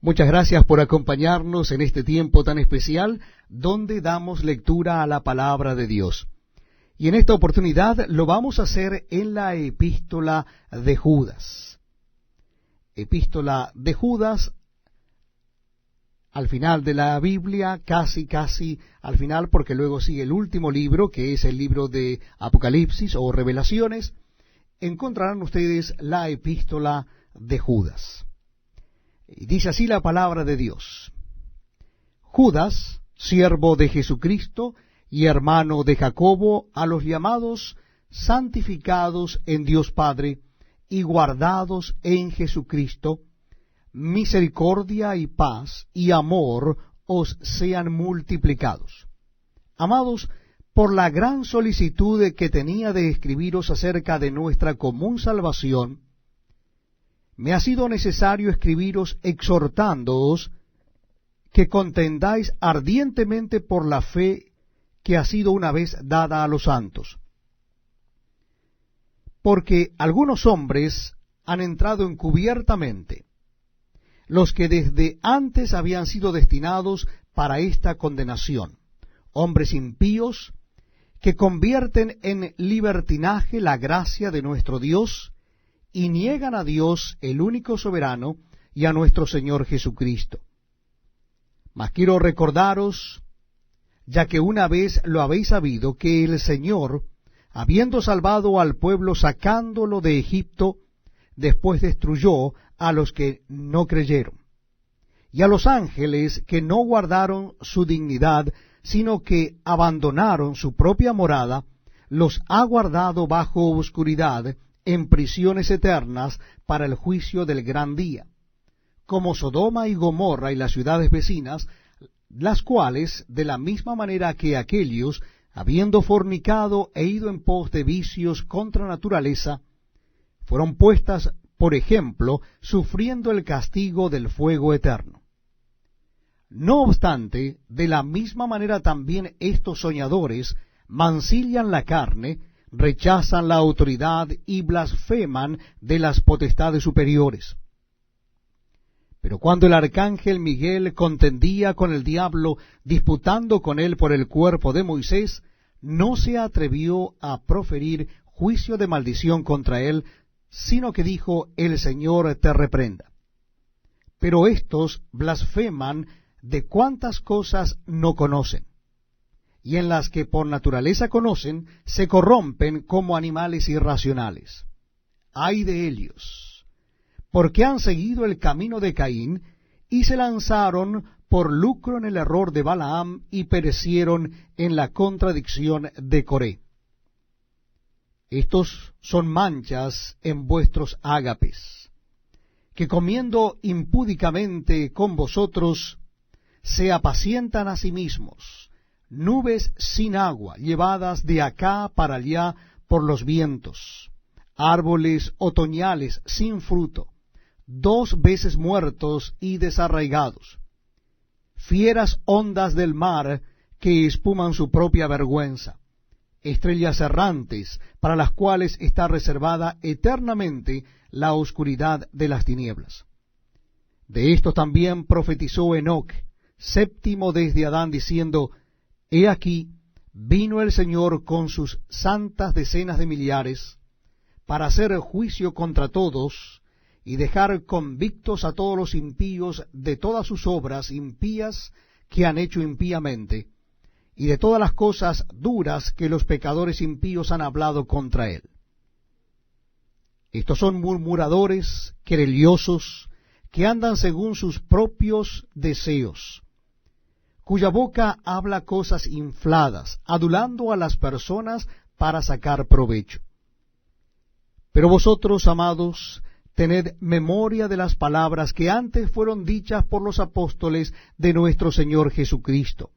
Muchas gracias por acompañarnos en este tiempo tan especial donde damos lectura a la palabra de Dios. Y en esta oportunidad lo vamos a hacer en la epístola de Judas. Epístola de Judas, al final de la Biblia, casi al final, porque luego sigue el último libro, que es el libro de Apocalipsis o Revelaciones. Encontrarán ustedes la epístola de Judas. Y dice así la palabra de Dios. Judas, siervo de Jesucristo y hermano de Jacobo, a los llamados, santificados en Dios Padre y guardados en Jesucristo, misericordia y paz y amor os sean multiplicados. Amados, por la gran solicitud que tenía de escribiros acerca de nuestra común salvación, me ha sido necesario escribiros exhortándoos que contendáis ardientemente por la fe que ha sido una vez dada a los santos. Porque algunos hombres han entrado encubiertamente, los que desde antes habían sido destinados para esta condenación, hombres impíos que convierten en libertinaje la gracia de nuestro Dios y niegan a Dios, el único soberano, y a nuestro Señor Jesucristo. Mas quiero recordaros, ya que una vez lo habéis sabido, que el Señor, habiendo salvado al pueblo sacándolo de Egipto, después destruyó a los que no creyeron, y a los ángeles que no guardaron su dignidad, sino que abandonaron su propia morada, los ha guardado bajo oscuridad, en prisiones eternas para el juicio del gran día, como Sodoma y Gomorra y las ciudades vecinas, las cuales, de la misma manera que aquellos, habiendo fornicado e ido en pos de vicios contra naturaleza, fueron puestas por ejemplo, sufriendo el castigo del fuego eterno. No obstante, de la misma manera también estos soñadores mancillan la carne, rechazan la autoridad y blasfeman de las potestades superiores. Pero cuando el arcángel Miguel contendía con el diablo, disputando con él por el cuerpo de Moisés, no se atrevió a proferir juicio de maldición contra él, sino que dijo: el Señor te reprenda. Pero estos blasfeman de cuantas cosas no conocen, y en las que por naturaleza conocen, se corrompen como animales irracionales. ¡Ay de ellos! Porque han seguido el camino de Caín, y se lanzaron por lucro en el error de Balaam, y perecieron en la contradicción de Coré. Estos son manchas en vuestros ágapes, que comiendo impúdicamente con vosotros, se apacientan a sí mismos, nubes sin agua, llevadas de acá para allá por los vientos, árboles otoñales sin fruto, 2 veces muertos y desarraigados, fieras ondas del mar que espuman su propia vergüenza, estrellas errantes para las cuales está reservada eternamente la oscuridad de las tinieblas. De esto también profetizó Enoc, séptimo desde Adán, diciendo: He aquí, vino el Señor con sus santas decenas de millares, para hacer juicio contra todos, y dejar convictos a todos los impíos de todas sus obras impías que han hecho impíamente, y de todas las cosas duras que los pecadores impíos han hablado contra él. Estos son murmuradores, querellosos, que andan según sus propios deseos, cuya boca habla cosas infladas, adulando a las personas para sacar provecho. Pero vosotros, amados, tened memoria de las palabras que antes fueron dichas por los apóstoles de nuestro Señor Jesucristo,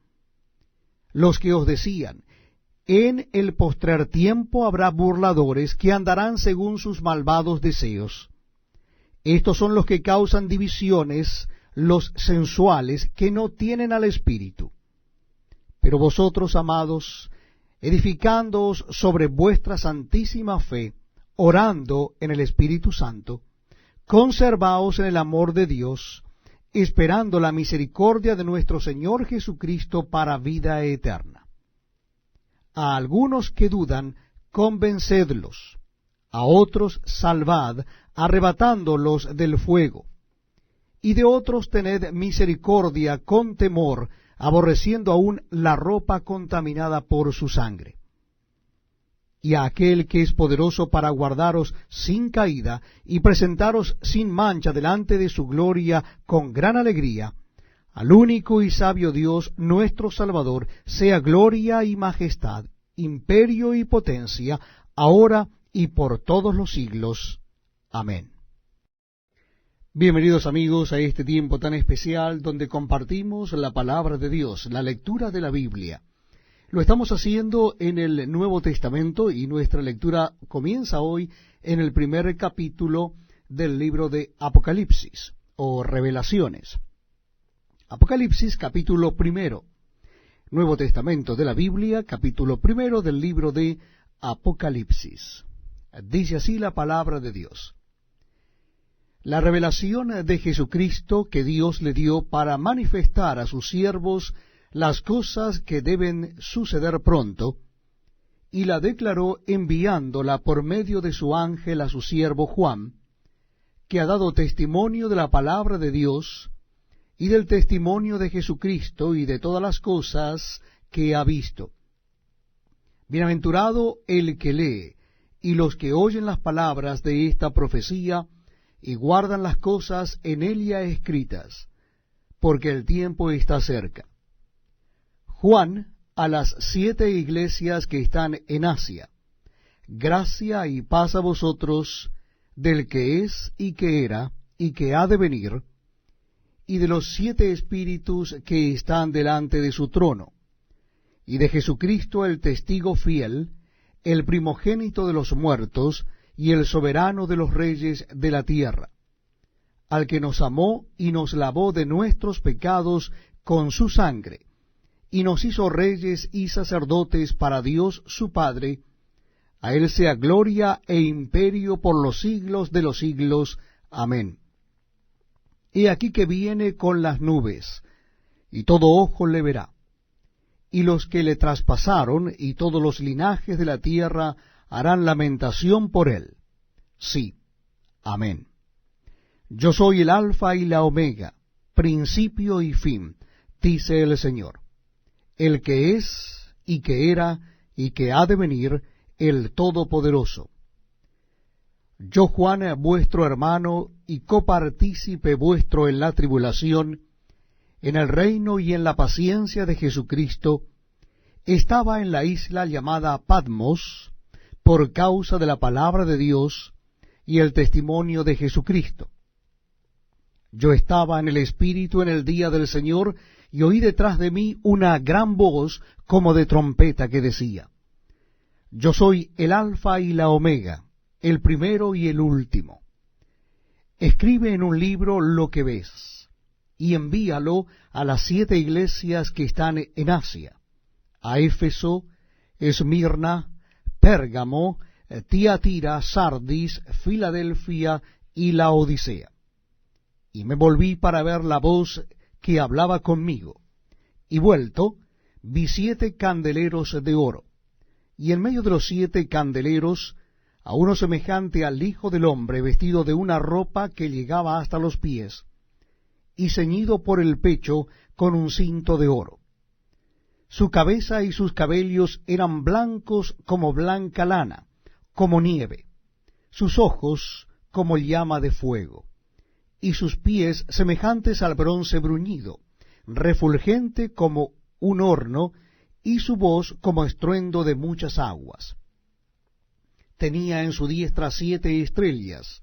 los que os decían: en el postrer tiempo habrá burladores que andarán según sus malvados deseos. Estos son los que causan divisiones, los sensuales, que no tienen al Espíritu. Pero vosotros, amados, edificándoos sobre vuestra santísima fe, orando en el Espíritu Santo, conservaos en el amor de Dios, esperando la misericordia de nuestro Señor Jesucristo para vida eterna. A algunos que dudan, convencedlos; a otros salvad, arrebatándolos del fuego; y de otros tened misericordia con temor, aborreciendo aún la ropa contaminada por su sangre. Y a aquel que es poderoso para guardaros sin caída y presentaros sin mancha delante de su gloria con gran alegría, al único y sabio Dios nuestro Salvador, sea gloria y majestad, imperio y potencia, ahora y por todos los siglos. Amén. Bienvenidos amigos a este tiempo tan especial donde compartimos la palabra de Dios, la lectura de la Biblia. Lo estamos haciendo en el Nuevo Testamento y nuestra lectura comienza hoy en el primer capítulo del libro de Apocalipsis o Revelaciones. Apocalipsis capítulo primero. Nuevo Testamento de la Biblia, capítulo primero del libro de Apocalipsis. Dice así la palabra de Dios. La revelación de Jesucristo que Dios le dio para manifestar a sus siervos las cosas que deben suceder pronto, y la declaró enviándola por medio de su ángel a su siervo Juan, que ha dado testimonio de la palabra de Dios, y del testimonio de Jesucristo, y de todas las cosas que ha visto. Bienaventurado el que lee, y los que oyen las palabras de esta profecía, y guardan las cosas en ella escritas, porque el tiempo está cerca. Juan, a las 7 iglesias que están en Asia, gracia y paz a vosotros del que es y que era y que ha de venir, y de los 7 espíritus que están delante de su trono, y de Jesucristo el testigo fiel, el primogénito de los muertos, y el soberano de los reyes de la tierra, al que nos amó y nos lavó de nuestros pecados con su sangre, y nos hizo reyes y sacerdotes para Dios su Padre. A él sea gloria e imperio por los siglos de los siglos. Amén. He aquí que viene con las nubes, y todo ojo le verá, y los que le traspasaron, y todos los linajes de la tierra harán lamentación por él. Sí. Amén. Yo soy el Alfa y la Omega, principio y fin, dice el Señor, el que es, y que era, y que ha de venir, el Todopoderoso. Yo, Juan, vuestro hermano, y copartícipe vuestro en la tribulación, en el reino y en la paciencia de Jesucristo, estaba en la isla llamada Patmos, por causa de la palabra de Dios y el testimonio de Jesucristo. Yo estaba en el Espíritu en el día del Señor, y oí detrás de mí una gran voz como de trompeta que decía, Yo soy el Alfa y la Omega, el primero y el último. Escribe en un libro lo que ves, y envíalo a las 7 iglesias que están en Asia, a Éfeso, Esmirna, Pérgamo, Tiatira, Sardis, Filadelfia y Laodicea. Y me volví para ver la voz que hablaba conmigo, y vuelto, vi 7 candeleros de oro, y en medio de los 7 candeleros, a uno semejante al Hijo del Hombre, vestido de una ropa que llegaba hasta los pies, y ceñido por el pecho con un cinto de oro. Su cabeza y sus cabellos eran blancos como blanca lana, como nieve, sus ojos como llama de fuego, y sus pies semejantes al bronce bruñido, refulgente como un horno, y su voz como estruendo de muchas aguas. Tenía en su diestra 7 estrellas,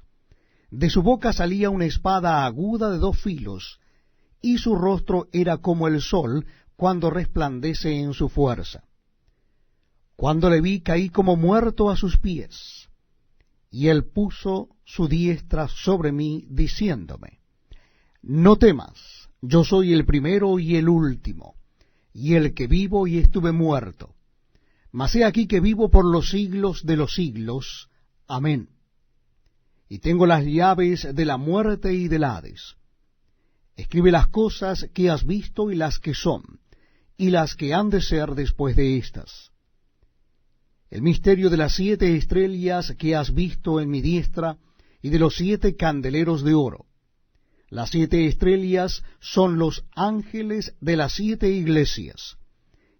de su boca salía una espada aguda de 2 filos, y su rostro era como el sol cuando resplandece en su fuerza. Cuando le vi, caí como muerto a sus pies, y él puso su diestra sobre mí, diciéndome, No temas, yo soy el primero y el último, y el que vivo y estuve muerto. Mas he aquí que vivo por los siglos de los siglos. Amén. Y tengo las llaves de la muerte y del Hades. Escribe las cosas que has visto y las que son, y las que han de ser después de éstas. El misterio de las 7 estrellas que has visto en mi diestra, y de los 7 candeleros de oro. Las 7 estrellas son los ángeles de las 7 iglesias,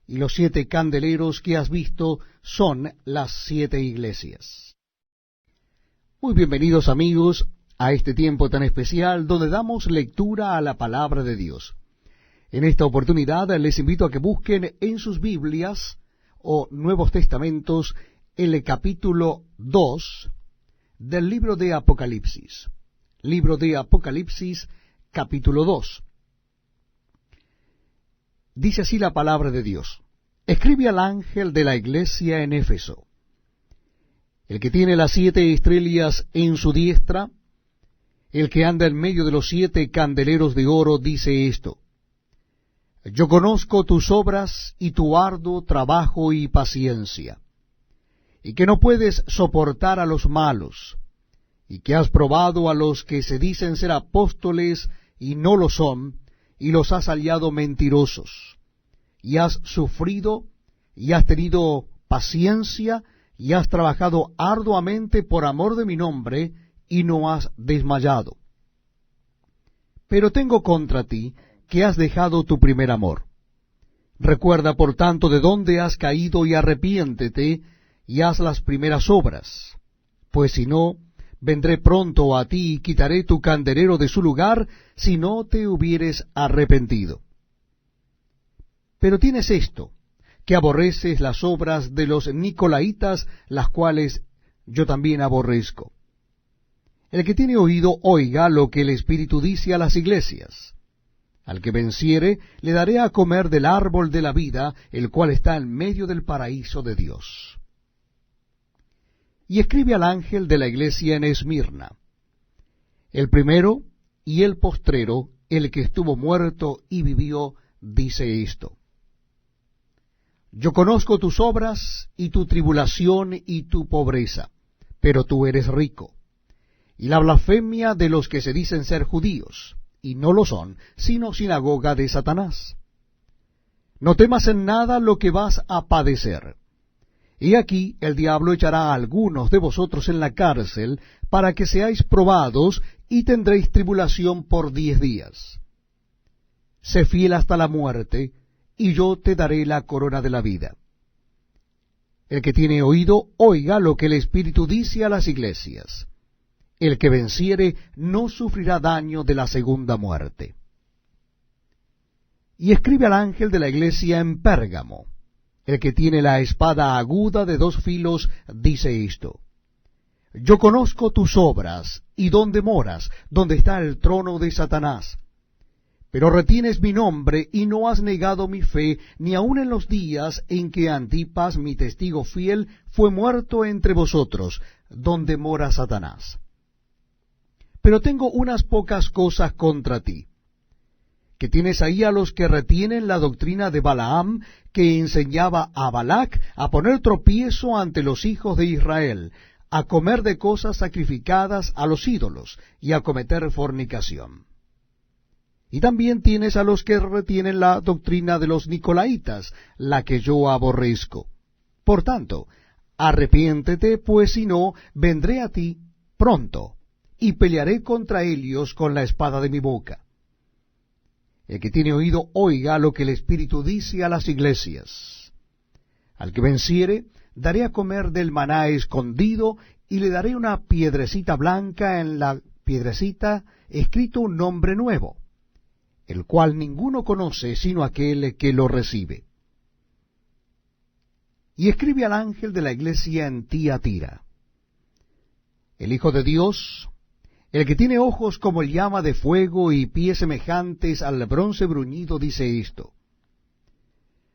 y los 7 candeleros que has visto son las 7 iglesias. Muy bienvenidos, amigos, a este tiempo tan especial donde damos lectura a la palabra de Dios. En esta oportunidad les invito a que busquen en sus Biblias o Nuevos Testamentos el capítulo 2 del libro de Apocalipsis. Libro de Apocalipsis, capítulo 2. Dice así la palabra de Dios. Escribe al ángel de la iglesia en Éfeso, el que tiene las 7 estrellas en su diestra, el que anda en medio de los 7 candeleros de oro, dice esto: Yo conozco tus obras y tu arduo trabajo y paciencia, y que no puedes soportar a los malos, y que has probado a los que se dicen ser apóstoles y no lo son, y los has hallado mentirosos, y has sufrido, y has tenido paciencia, y has trabajado arduamente por amor de mi nombre, y no has desmayado. Pero tengo contra ti que has dejado tu primer amor. Recuerda, por tanto, de dónde has caído, y arrepiéntete, y haz las primeras obras. Pues si no, vendré pronto a ti, y quitaré tu candelero de su lugar, si no te hubieres arrepentido. Pero tienes esto, que aborreces las obras de los nicolaitas, las cuales yo también aborrezco. El que tiene oído, oiga lo que el Espíritu dice a las iglesias. Al que venciere, le daré a comer del árbol de la vida, el cual está en medio del paraíso de Dios. Y escribe al ángel de la iglesia en Esmirna, el primero y el postrero, el que estuvo muerto y vivió, dice esto: Yo conozco tus obras y tu tribulación y tu pobreza, pero tú eres rico, y la blasfemia de los que se dicen ser judíos, y no lo son, sino sinagoga de Satanás. No temas en nada lo que vas a padecer. He aquí, el diablo echará a algunos de vosotros en la cárcel, para que seáis probados, y tendréis tribulación por 10 días. Sé fiel hasta la muerte, y yo te daré la corona de la vida. El que tiene oído, oiga lo que el Espíritu dice a las iglesias. El que venciere no sufrirá daño de la segunda muerte. Y escribe al ángel de la iglesia en Pérgamo, el que tiene la espada aguda de 2 filos, dice esto: Yo conozco tus obras, y dónde moras, donde está el trono de Satanás. Pero retienes mi nombre, y no has negado mi fe, ni aun en los días en que Antipas, mi testigo fiel, fue muerto entre vosotros, donde mora Satanás. Pero tengo unas pocas cosas contra ti, que tienes ahí a los que retienen la doctrina de Balaam, que enseñaba a Balac a poner tropiezo ante los hijos de Israel, a comer de cosas sacrificadas a los ídolos, y a cometer fornicación. Y también tienes a los que retienen la doctrina de los nicolaitas, la que yo aborrezco. Por tanto, arrepiéntete, pues si no, vendré a ti pronto, y pelearé contra ellos con la espada de mi boca. El que tiene oído, oiga lo que el Espíritu dice a las iglesias. Al que venciere, daré a comer del maná escondido, y le daré una piedrecita blanca, en la piedrecita escrito un nombre nuevo, el cual ninguno conoce sino aquel que lo recibe. Y escribe al ángel de la iglesia en Tiatira, el Hijo de Dios, el que tiene ojos como llama de fuego y pies semejantes al bronce bruñido, dice esto: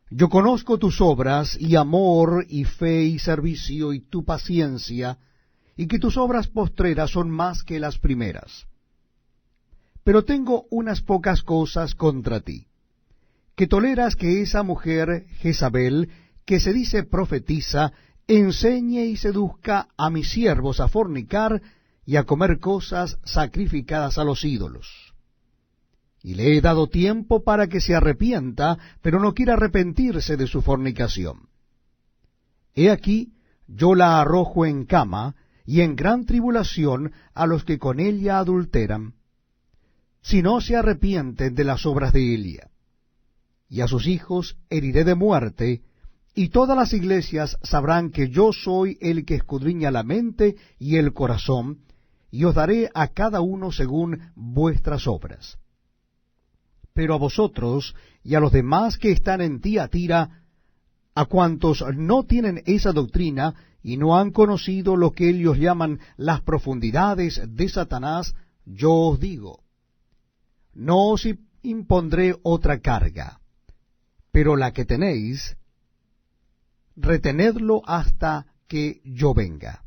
Yo conozco tus obras, y amor, y fe, y servicio, y tu paciencia, y que tus obras postreras son más que las primeras. Pero tengo unas pocas cosas contra ti, que toleras que esa mujer Jezabel, que se dice profetiza, enseñe y seduzca a mis siervos a fornicar y a comer cosas sacrificadas a los ídolos. y le he dado tiempo para que se arrepienta, pero no quiere arrepentirse de su fornicación. He aquí, yo la arrojo en cama, y en gran tribulación a los que con ella adulteran, si no se arrepienten de las obras de Elia. Y a sus hijos heriré de muerte, y todas las iglesias sabrán que yo soy el que escudriña la mente y el corazón, y os daré a cada uno según vuestras obras. Pero a vosotros y a los demás que están en Tiatira, a cuantos no tienen esa doctrina y no han conocido lo que ellos llaman las profundidades de Satanás, yo os digo, no os impondré otra carga, pero la que tenéis, retenedlo hasta que yo venga.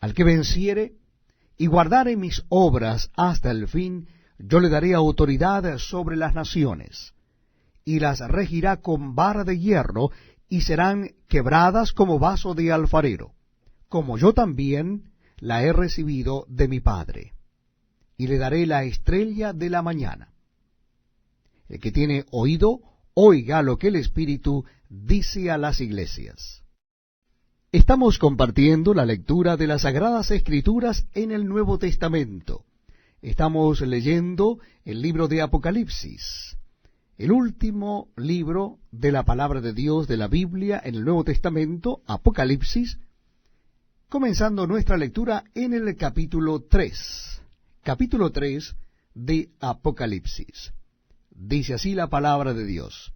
Al que venciere y guardare mis obras hasta el fin, yo le daré autoridad sobre las naciones, y las regirá con vara de hierro, y serán quebradas como vaso de alfarero, como yo también la he recibido de mi Padre. Y le daré la estrella de la mañana. El que tiene oído, oiga lo que el Espíritu dice a las iglesias. Estamos compartiendo la lectura de las Sagradas Escrituras en el Nuevo Testamento. Estamos leyendo el libro de Apocalipsis, el último libro de la palabra de Dios de la Biblia en el Nuevo Testamento, Apocalipsis, comenzando nuestra lectura en el capítulo 3 de Apocalipsis. Dice así la palabra de Dios.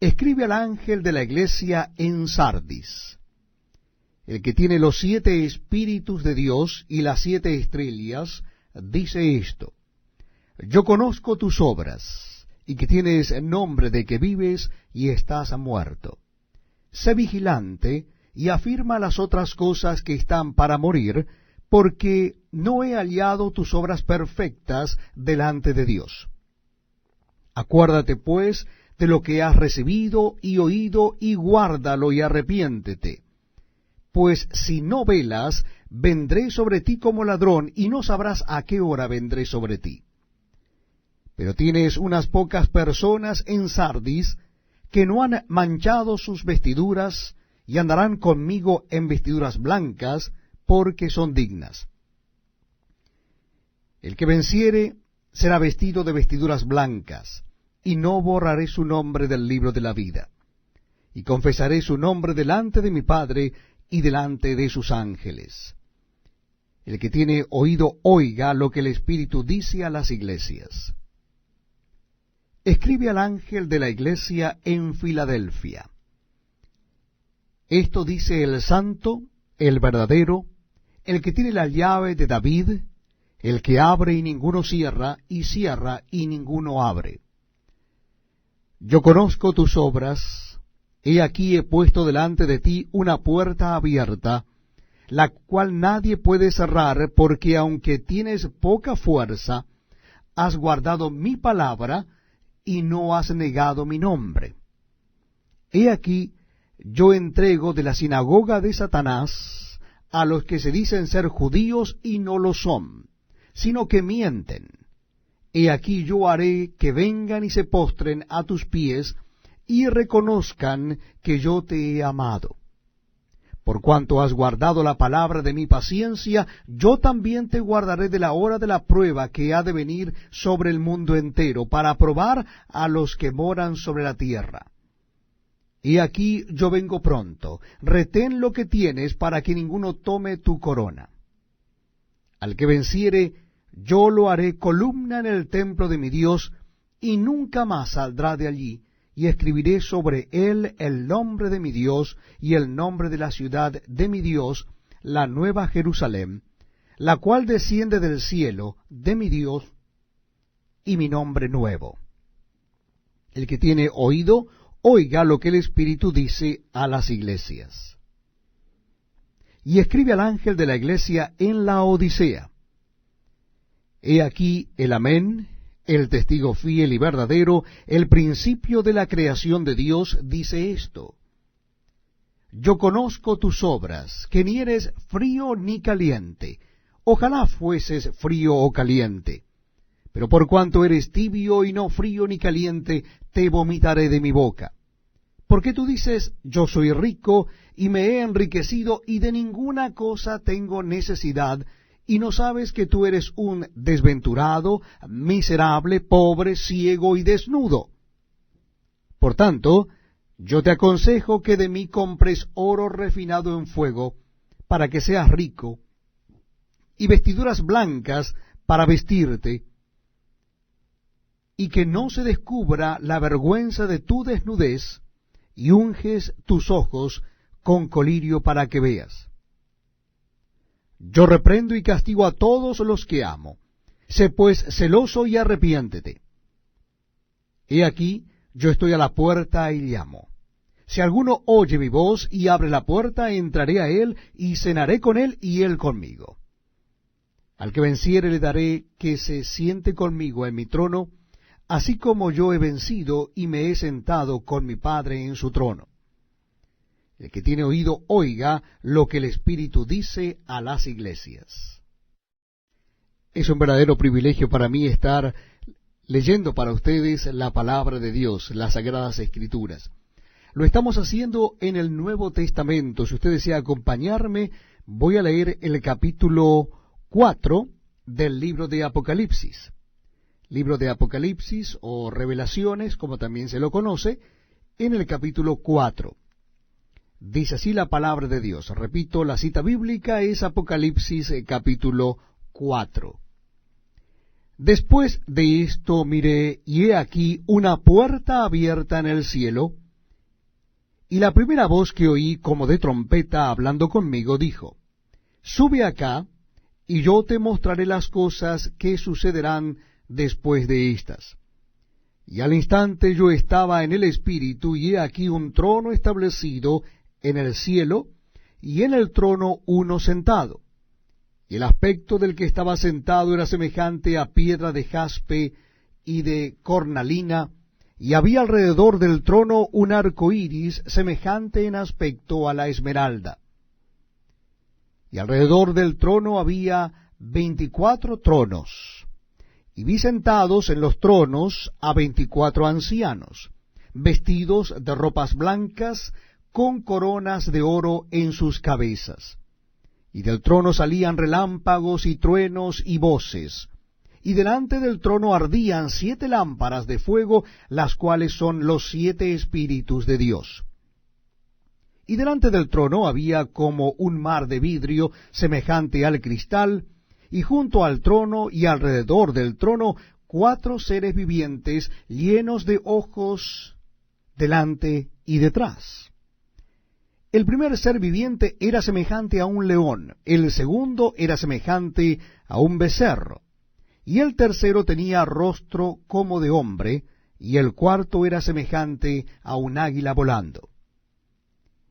Escribe al ángel de la iglesia en Sardis, el que tiene los 7 espíritus de Dios y las 7 estrellas, dice esto: Yo conozco tus obras, y que tienes nombre de que vives y estás muerto. Sé vigilante y afirma las otras cosas que están para morir, porque no he hallado tus obras perfectas delante de Dios. Acuérdate, pues, de lo que has recibido y oído, y guárdalo y arrepiéntete. Pues si no velas, vendré sobre ti como ladrón, y no sabrás a qué hora vendré sobre ti. Pero tienes unas pocas personas en Sardis que no han manchado sus vestiduras, y andarán conmigo en vestiduras blancas, porque son dignas. El que venciere será vestido de vestiduras blancas, y no borraré su nombre del libro de la vida. Y confesaré su nombre delante de mi Padre y delante de sus ángeles. El que tiene oído, oiga lo que el Espíritu dice a las iglesias. Escribe al ángel de la iglesia en Filadelfia. Esto dice el santo, el verdadero, el que tiene la llave de David, el que abre y ninguno cierra, y cierra y ninguno abre. Yo conozco tus obras, he aquí he puesto delante de ti una puerta abierta, la cual nadie puede cerrar, porque aunque tienes poca fuerza, has guardado mi palabra, y no has negado mi nombre. He aquí, yo entrego de la sinagoga de Satanás a los que se dicen ser judíos y no lo son, sino que mienten. He aquí yo haré que vengan y se postren a tus pies, y reconozcan que yo te he amado. Por cuanto has guardado la palabra de mi paciencia, yo también te guardaré de la hora de la prueba que ha de venir sobre el mundo entero, para probar a los que moran sobre la tierra. Y aquí yo vengo pronto. Retén lo que tienes, para que ninguno tome tu corona. Al que venciere, yo lo haré columna en el templo de mi Dios, y nunca más saldrá de allí, y escribiré sobre él el nombre de mi Dios y el nombre de la ciudad de mi Dios, la nueva Jerusalén, la cual desciende del cielo de mi Dios, y mi nombre nuevo. El que tiene oído, oiga lo que el Espíritu dice a las iglesias. Y escribe al ángel de la iglesia en la Odisea. He aquí el Amén, el testigo fiel y verdadero, el principio de la creación de Dios, dice esto: Yo conozco tus obras, que ni eres frío ni caliente. Ojalá fueses frío o caliente. Pero por cuanto eres tibio y no frío ni caliente, te vomitaré de mi boca. Porque tú dices, yo soy rico y me he enriquecido y de ninguna cosa tengo necesidad, y no sabes que tú eres un desventurado, miserable, pobre, ciego y desnudo. Por tanto, yo te aconsejo que de mí compres oro refinado en fuego, para que seas rico, y vestiduras blancas para vestirte, y que no se descubra la vergüenza de tu desnudez, y unges tus ojos con colirio para que veas. Yo reprendo y castigo a todos los que amo. Sé pues celoso y arrepiéntete. He aquí, yo estoy a la puerta y llamo. Si alguno oye mi voz y abre la puerta, entraré a él y cenaré con él y él conmigo. Al que venciere le daré que se siente conmigo en mi trono, así como yo he vencido y me he sentado con mi Padre en su trono. El que tiene oído, oiga lo que el Espíritu dice a las iglesias. Es un verdadero privilegio para mí estar leyendo para ustedes la palabra de Dios, las Sagradas Escrituras. Lo estamos haciendo en el Nuevo Testamento. Si usted desea acompañarme, voy a leer el capítulo 4 del libro de Apocalipsis. Libro de Apocalipsis o Revelaciones, como también se lo conoce, en el capítulo 4. Dice así la palabra de Dios. Repito, la cita bíblica es Apocalipsis capítulo 4. Después de esto miré, y he aquí una puerta abierta en el cielo, y la primera voz que oí como de trompeta hablando conmigo dijo, sube acá, y yo te mostraré las cosas que sucederán después de estas. Y al instante yo estaba en el Espíritu, y he aquí un trono establecido en el cielo, y en el trono uno sentado. Y el aspecto del que estaba sentado era semejante a piedra de jaspe y de cornalina, y había alrededor del trono un arco iris semejante en aspecto a la esmeralda. Y alrededor del trono había 24 tronos, y vi sentados en los tronos a 24 ancianos, vestidos de ropas blancas, con coronas de oro en sus cabezas. Y del trono salían relámpagos y truenos y voces. Y delante del trono ardían 7 lámparas de fuego, las cuales son los 7 espíritus de Dios. Y delante del trono había como un mar de vidrio semejante al cristal, y junto al trono y alrededor del trono 4 seres vivientes llenos de ojos delante y detrás. El primer ser viviente era semejante a un león, el segundo era semejante a un becerro, y el tercero tenía rostro como de hombre, y el cuarto era semejante a un águila volando.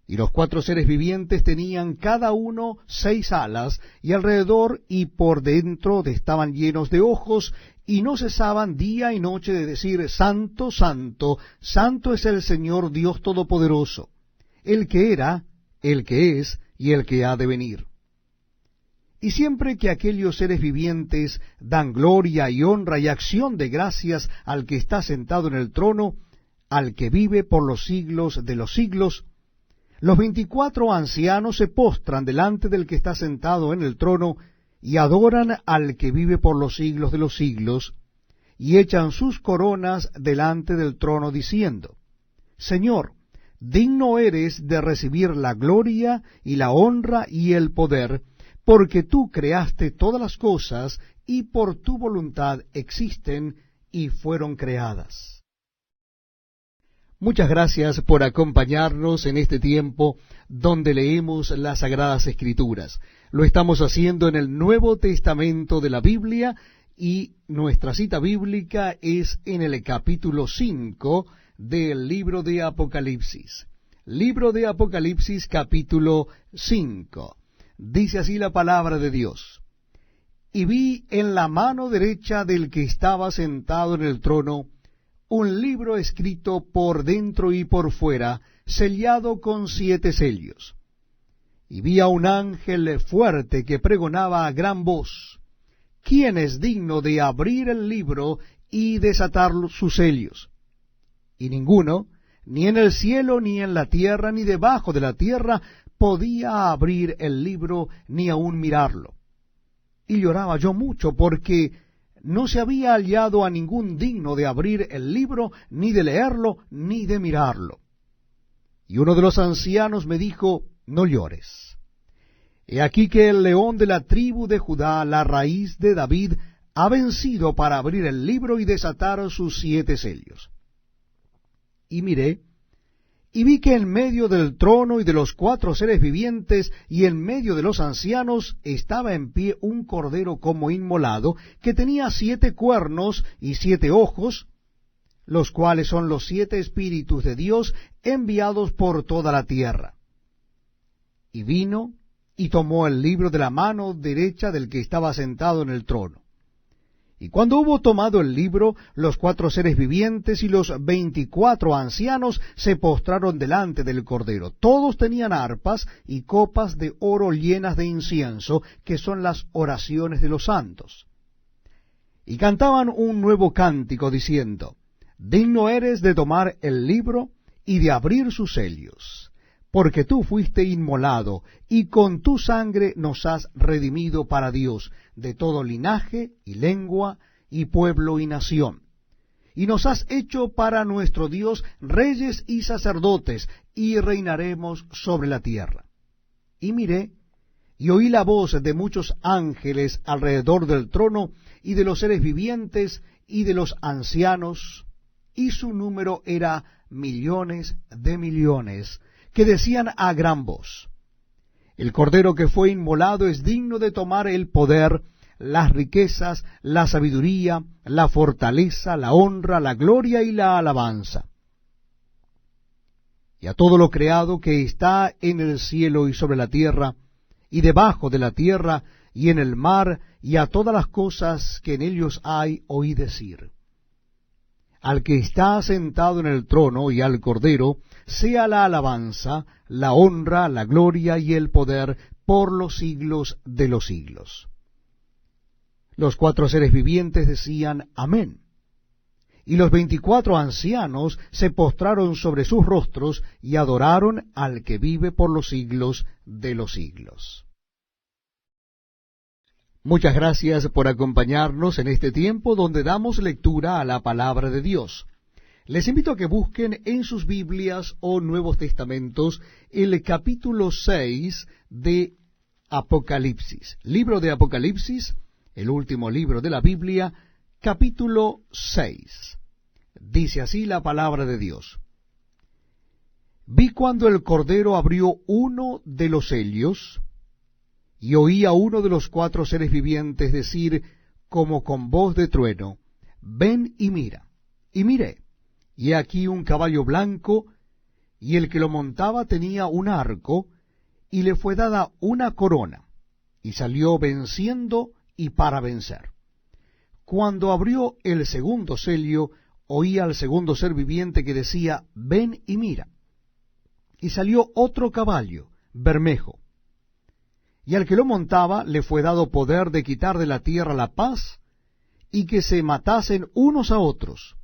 Y los 4 seres vivientes tenían cada uno 6 alas, y alrededor y por dentro estaban llenos de ojos, y no cesaban día y noche de decir, Santo, Santo, Santo es el Señor Dios Todopoderoso, el que era, el que es y el que ha de venir. Y siempre que aquellos seres vivientes dan gloria y honra y acción de gracias al que está sentado en el trono, al que vive por los siglos de los siglos, los 24 ancianos se postran delante del que está sentado en el trono y adoran al que vive por los siglos de los siglos, y echan sus coronas delante del trono diciendo, Señor, digno eres de recibir la gloria y la honra y el poder, porque tú creaste todas las cosas, y por tu voluntad existen y fueron creadas. Muchas gracias por acompañarnos en este tiempo donde leemos las Sagradas Escrituras. Lo estamos haciendo en el Nuevo Testamento de la Biblia, y nuestra cita bíblica es en el capítulo 5 del libro de Apocalipsis. Libro de Apocalipsis, capítulo 5. Dice así la palabra de Dios. Y vi en la mano derecha del que estaba sentado en el trono un libro escrito por dentro y por fuera, sellado con 7 sellos. Y vi a un ángel fuerte que pregonaba a gran voz, ¿quién es digno de abrir el libro y desatar sus sellos? Y ninguno, ni en el cielo, ni en la tierra, ni debajo de la tierra, podía abrir el libro, ni aun mirarlo. Y lloraba yo mucho, porque no se había hallado a ningún digno de abrir el libro, ni de leerlo, ni de mirarlo. Y uno de los ancianos me dijo, no llores. He aquí que el león de la tribu de Judá, la raíz de David, ha vencido para abrir el libro y desatar sus 7 sellos. Y miré, y vi que en medio del trono y de los 4 seres vivientes y en medio de los ancianos estaba en pie un cordero como inmolado, que tenía 7 cuernos y 7 ojos, los cuales son los 7 espíritus de Dios enviados por toda la tierra. Y vino y tomó el libro de la mano derecha del que estaba sentado en el trono. Y cuando hubo tomado el libro, los 4 seres vivientes y los 24 ancianos se postraron delante del Cordero. Todos tenían arpas y copas de oro llenas de incienso, que son las oraciones de los santos. Y cantaban un nuevo cántico, diciendo, digno eres de tomar el libro y de abrir sus sellos, porque tú fuiste inmolado, y con tu sangre nos has redimido para Dios, de todo linaje y lengua y pueblo y nación. Y nos has hecho para nuestro Dios reyes y sacerdotes, y reinaremos sobre la tierra. Y miré, y oí la voz de muchos ángeles alrededor del trono, y de los seres vivientes, y de los ancianos, y su número era millones de millones, que decían a gran voz, el Cordero que fue inmolado es digno de tomar el poder, las riquezas, la sabiduría, la fortaleza, la honra, la gloria y la alabanza. Y a todo lo creado que está en el cielo y sobre la tierra, y debajo de la tierra, y en el mar, y a todas las cosas que en ellos hay, oí decir, al que está sentado en el trono y al Cordero, sea la alabanza, la honra, la gloria y el poder por los siglos de los siglos. Los 4 seres vivientes decían, amén. Y los 24 ancianos se postraron sobre sus rostros y adoraron al que vive por los siglos de los siglos. Muchas gracias por acompañarnos en este tiempo donde damos lectura a la palabra de Dios. Les invito a que busquen en sus Biblias o Nuevos Testamentos el capítulo 6 de Apocalipsis. Libro de Apocalipsis, el último libro de la Biblia, capítulo 6. Dice así la palabra de Dios. Vi cuando el Cordero abrió uno de los sellos, y oí a uno de los 4 seres vivientes decir, como con voz de trueno, ven y mira. Y miré, y he aquí un caballo blanco, y el que lo montaba tenía un arco, y le fue dada una corona, y salió venciendo y para vencer. Cuando abrió el segundo sello, oí al segundo ser viviente que decía, ven y mira. Y salió otro caballo, bermejo, y al que lo montaba le fue dado poder de quitar de la tierra la paz, y que se matasen unos a otros,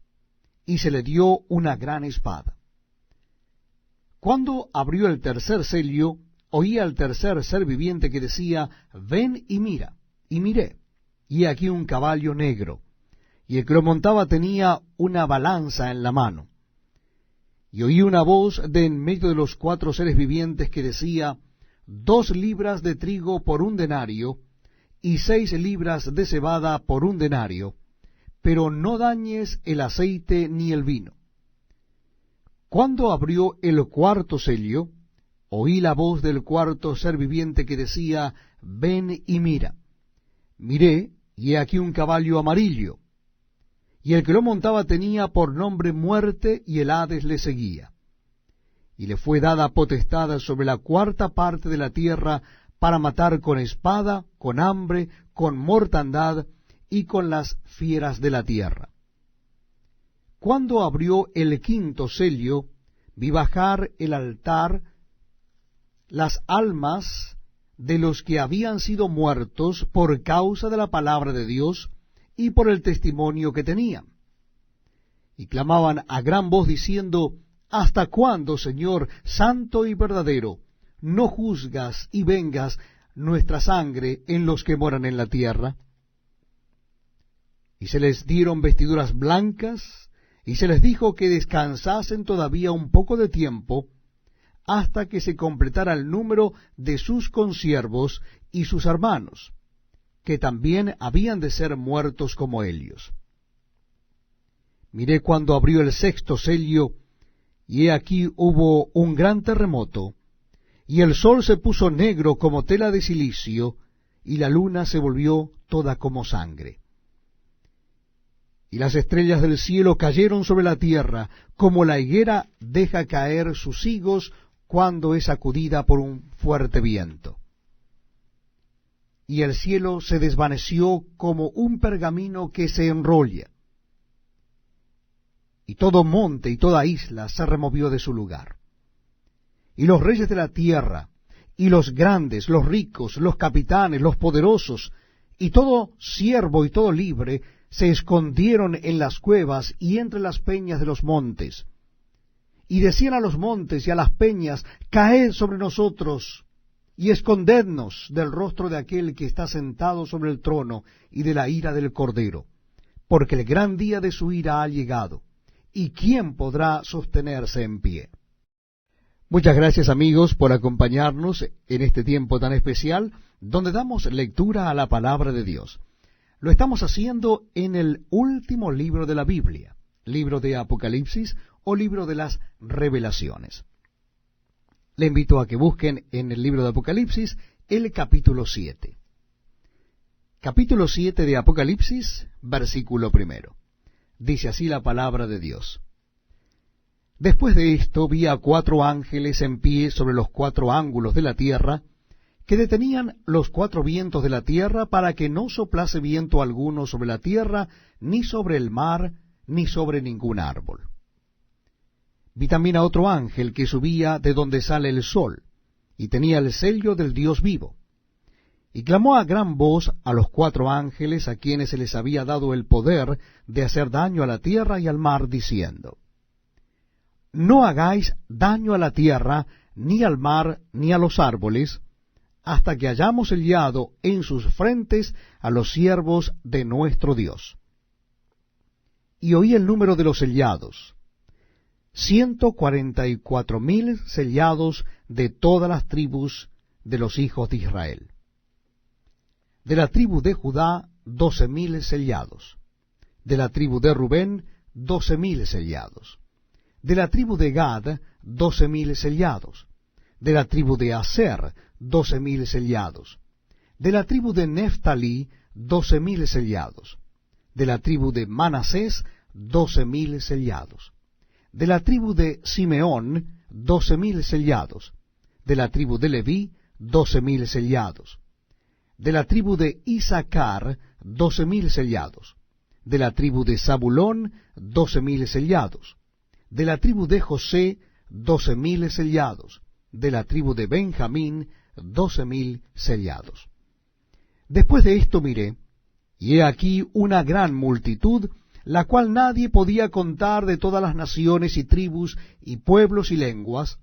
y se le dio una gran espada. Cuando abrió el tercer sello, oí al tercer ser viviente que decía, ven y mira. Y miré, y aquí un caballo negro, y el que lo montaba tenía una balanza en la mano. Y oí una voz de en medio de los 4 seres vivientes que decía, 2 libras de trigo por 1 denario, y 6 libras de cebada por 1 denario, pero no dañes el aceite ni el vino. Cuando abrió el cuarto sello, oí la voz del cuarto ser viviente que decía, ven y mira. Miré, y he aquí un caballo amarillo, y el que lo montaba tenía por nombre Muerte, y el Hades le seguía. Y le fue dada potestad sobre la 4ª parte de la tierra para matar con espada, con hambre, con mortandad y con las fieras de la tierra. Cuando abrió el 5º sello, vi bajar el altar las almas de los que habían sido muertos por causa de la palabra de Dios y por el testimonio que tenían. Y clamaban a gran voz diciendo, ¿hasta cuándo, Señor, santo y verdadero, no juzgas y vengas nuestra sangre en los que moran en la tierra? Y se les dieron vestiduras blancas, y se les dijo que descansasen todavía un poco de tiempo, hasta que se completara el número de sus consiervos y sus hermanos, que también habían de ser muertos como ellos. Miré cuando abrió el sexto sello, y he aquí hubo un gran terremoto, y el sol se puso negro como tela de cilicio, y la luna se volvió toda como sangre. Y las estrellas del cielo cayeron sobre la tierra, como la higuera deja caer sus higos cuando es sacudida por un fuerte viento. Y el cielo se desvaneció como un pergamino que se enrolla, y todo monte y toda isla se removió de su lugar. Y los reyes de la tierra, y los grandes, los ricos, los capitanes, los poderosos, y todo siervo y todo libre, se escondieron en las cuevas y entre las peñas de los montes. Y decían a los montes y a las peñas, caed sobre nosotros, y escondednos del rostro de aquel que está sentado sobre el trono y de la ira del Cordero, porque el gran día de su ira ha llegado, y ¿quién podrá sostenerse en pie? Muchas gracias, amigos, por acompañarnos en este tiempo tan especial, donde damos lectura a la palabra de Dios. Lo estamos haciendo en el último libro de la Biblia, libro de Apocalipsis o libro de las Revelaciones. Le invito a que busquen en el libro de Apocalipsis el capítulo 7. Capítulo 7 de Apocalipsis, versículo 1. Dice así la palabra de Dios. Después de esto vi a 4 ángeles en pie sobre los 4 ángulos de la tierra, que detenían los 4 vientos de la tierra para que no soplase viento alguno sobre la tierra, ni sobre el mar, ni sobre ningún árbol. Vi también a otro ángel que subía de donde sale el sol, y tenía el sello del Dios vivo. Y clamó a gran voz a los 4 ángeles a quienes se les había dado el poder de hacer daño a la tierra y al mar, diciendo, no hagáis daño a la tierra, ni al mar, ni a los árboles, hasta que hayamos sellado en sus frentes a los siervos de nuestro Dios. Y oí el número de los sellados, 144,000 sellados de todas las tribus de los hijos de Israel. De la tribu de Judá, 12,000 sellados. De la tribu de Rubén, 12,000 sellados. De la tribu de Gad, 12,000 sellados. De la tribu de Aser, 12,000 sellados. De la tribu de Neftalí, 12,000 sellados. De la tribu de Manasés, 12,000 sellados. De la tribu de Simeón, 12,000 sellados. De la tribu de Leví, 12,000 sellados. De la tribu de Isaacar, 12,000 sellados. De la tribu de Zabulón, 12,000 sellados. De la tribu de José, 12,000 sellados. De la tribu de Benjamín, 12,000 sellados. Después de esto miré, y he aquí una gran multitud, la cual nadie podía contar, de todas las naciones y tribus y pueblos y lenguas,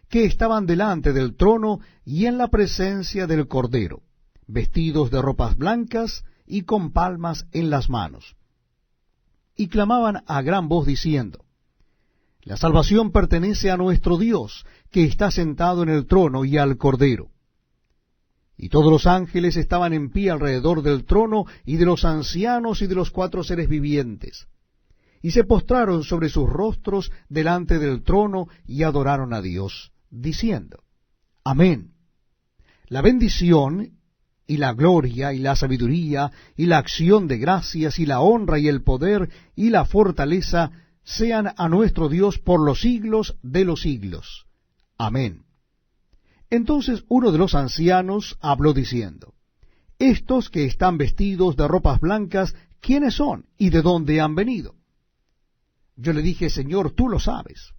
que estaban delante del trono y en la presencia del Cordero, vestidos de ropas blancas y con palmas en las manos. Y clamaban a gran voz diciendo, la salvación pertenece a nuestro Dios, que está sentado en el trono, y al Cordero. Y todos los ángeles estaban en pie alrededor del trono, y de los ancianos y de los 4 seres vivientes. Y se postraron sobre sus rostros delante del trono, y adoraron a Dios, diciendo, Amén. La bendición, y la gloria, y la sabiduría, y la acción de gracias, y la honra, y el poder, y la fortaleza, sean a nuestro Dios por los siglos de los siglos. Amén. Entonces uno de los ancianos habló diciendo, estos que están vestidos de ropas blancas, ¿quiénes son y de dónde han venido? Yo le dije, Señor, tú lo sabes.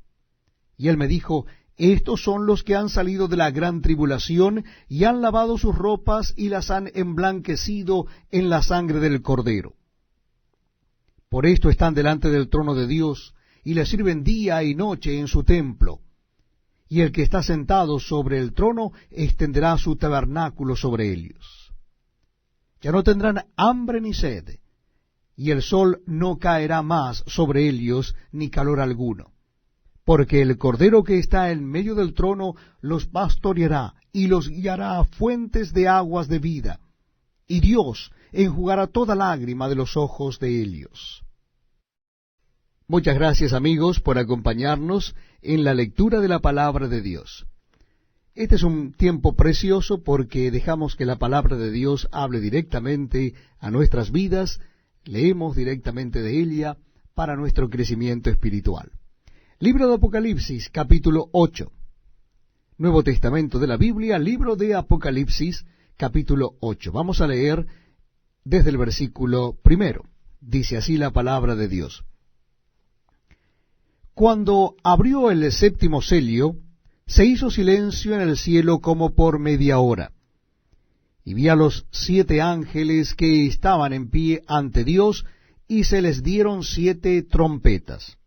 Y él me dijo, Estos son los que han salido de la gran tribulación y han lavado sus ropas y las han emblanquecido en la sangre del Cordero. Por esto están delante del trono de Dios y le sirven día y noche en su templo. Y el que está sentado sobre el trono extenderá su tabernáculo sobre ellos. Ya no tendrán hambre ni sed, y el sol no caerá más sobre ellos, ni calor alguno. Porque el Cordero que está en medio del trono los pastoreará, y los guiará a fuentes de aguas de vida, y Dios enjugará toda lágrima de los ojos de ellos. Muchas gracias, amigos, por acompañarnos en la lectura de la palabra de Dios. Este es un tiempo precioso porque dejamos que la palabra de Dios hable directamente a nuestras vidas, leemos directamente de ella para nuestro crecimiento espiritual. Libro de Apocalipsis, capítulo 8. Nuevo Testamento de la Biblia, libro de Apocalipsis, capítulo 8. Vamos a leer desde el versículo 1. Dice así la palabra de Dios. Cuando abrió el séptimo sello, se hizo silencio en el cielo como por media hora. Y vi a los 7 ángeles que estaban en pie ante Dios, y se les dieron 7 trompetas.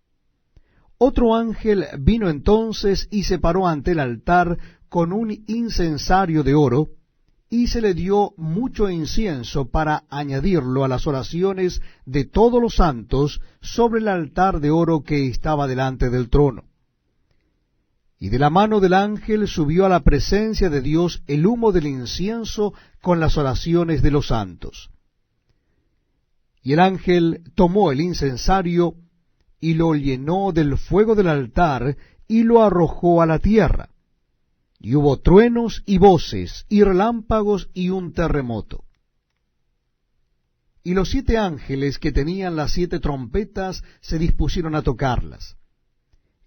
Otro ángel vino entonces y se paró ante el altar con un incensario de oro, y se le dio mucho incienso para añadirlo a las oraciones de todos los santos sobre el altar de oro que estaba delante del trono. Y de la mano del ángel subió a la presencia de Dios el humo del incienso con las oraciones de los santos. Y el ángel tomó el incensario y lo llenó del fuego del altar y lo arrojó a la tierra. Y hubo truenos y voces y relámpagos y un terremoto. Y los 7 ángeles que tenían las 7 trompetas se dispusieron a tocarlas.